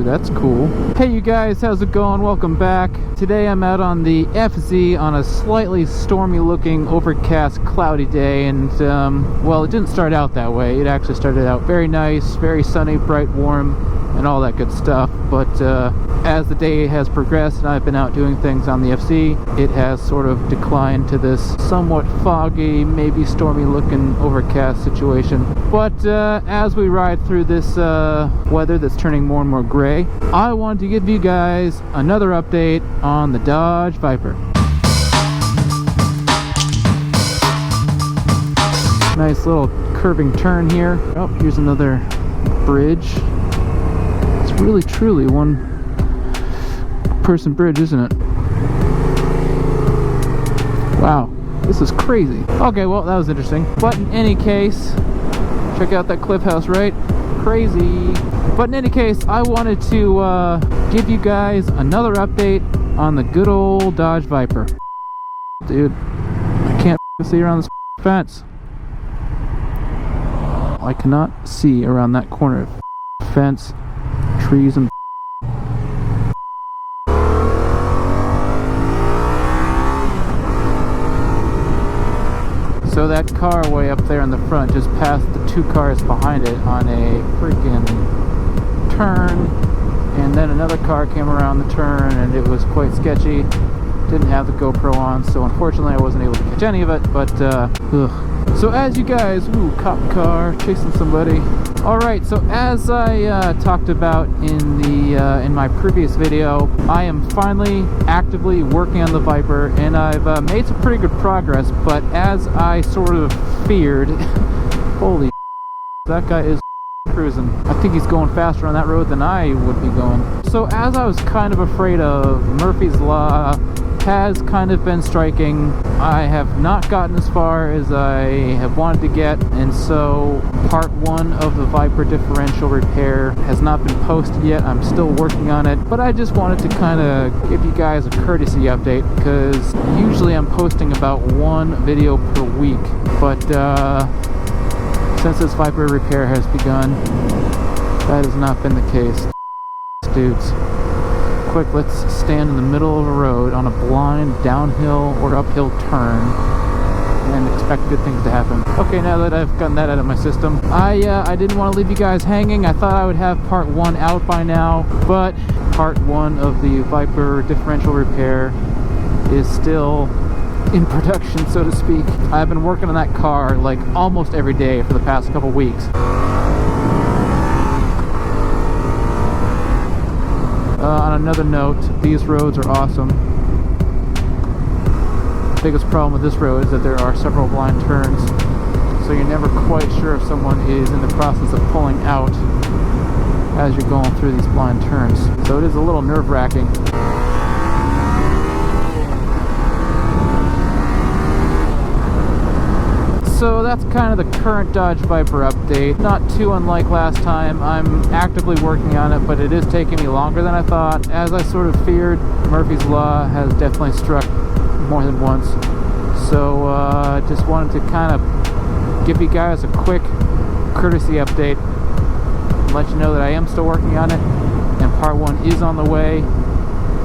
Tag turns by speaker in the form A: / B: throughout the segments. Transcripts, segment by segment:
A: Ooh, that's cool. Hey you guys, how's it going? Welcome back. Today I'm out on the FZ on a slightly stormy looking, overcast, cloudy day, and well, it didn't start out that way. It actually started out very nice, very sunny, bright, warm, and all that good stuff. But as the day has progressed and I've been out doing things on the FC, it has sort of declined to this somewhat foggy, maybe stormy looking overcast situation. But as we ride through this weather that's turning more and more gray, I wanted to give you guys another update on the Dodge Viper. Nice little curving turn here. Oh, here's another bridge. It's really truly one person bridge, isn't it? Wow, this is crazy. Okay, well, that was interesting. But in any case, check out that cliff house, right? Crazy. But in any case, I wanted to give you guys another update on the good old Dodge Viper. Dude, I can't see around this fence. I cannot see around that corner of fence, trees, and so that car way up there in the front just passed the two cars behind it on a freaking turn, and then another car came around the turn and it was quite sketchy. Didn't have the GoPro on, so unfortunately I wasn't able to catch any of it, but so as you guys, ooh, cop car chasing somebody. Alright, so as I talked about in my previous video, I am finally actively working on the Viper, and I've made some pretty good progress, but as I sort of feared, holy that guy is cruising. I think he's going faster on that road than I would be going. So as I was kind of afraid of, Murphy's Law has kind of been striking. I have not gotten as far as I have wanted to get, and so part 1 of the Viper differential repair has not been posted yet. I'm still working on it, but I just wanted to kind of give you guys a courtesy update, because usually I'm posting about 1 video per week, but since this Viper repair has begun, that has not been the case. Dudes, quick, let's stand in the middle of a road on a blind downhill or uphill turn and expect good things to happen. Okay, now that I've gotten that out of my system, I didn't want to leave you guys hanging. I thought I would have part 1 out by now, but part 1 of the Viper differential repair is still in production, so to speak. I've been working on that car like almost every day for the past couple weeks. On another note, these roads are awesome. The biggest problem with this road is that there are several blind turns, so you're never quite sure if someone is in the process of pulling out as you're going through these blind turns. So it is a little nerve-wracking. So that's kind of the current Dodge Viper update. Not too unlike last time. I'm actively working on it, but it is taking me longer than I thought. As I sort of feared, Murphy's Law has definitely struck more than once. So just wanted to kind of give you guys a quick courtesy update and let you know that I am still working on it, and part 1 is on the way.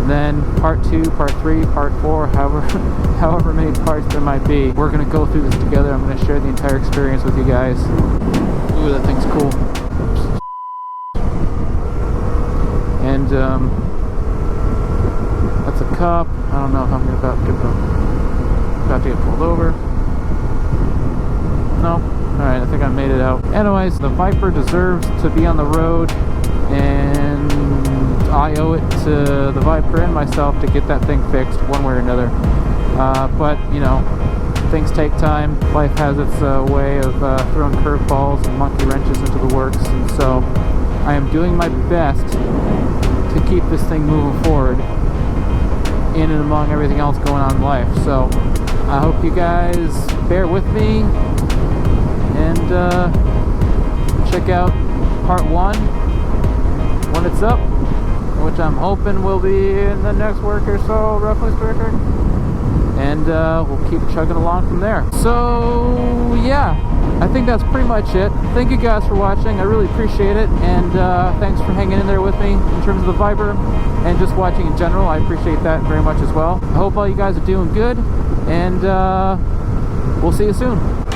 A: Then part 2, part 3, part 4, however many parts there might be, we're going to go through this together. I'm going to share the entire experience with you guys. Ooh, that thing's cool. Oops. And that's a cop. I don't know if I'm about to get pulled over. No? Alright, I think I made it out. Anyways, the Viper deserves to be on the road, and I owe it to the Viper and myself to get that thing fixed one way or another. But, you know, things take time. Life has its way of throwing curveballs and monkey wrenches into the works, and so I am doing my best to keep this thing moving forward in and among everything else going on in life. So I hope you guys bear with me and check out part 1 when it's up, which I'm hoping will be in the next week or so, roughly speaking. and we'll keep chugging along from there. So yeah, I think that's pretty much it. Thank you guys for watching. I really appreciate it, and thanks for hanging in there with me in terms of the Viper and just watching in general. I appreciate that very much as well. I hope all you guys are doing good, and we'll see you soon.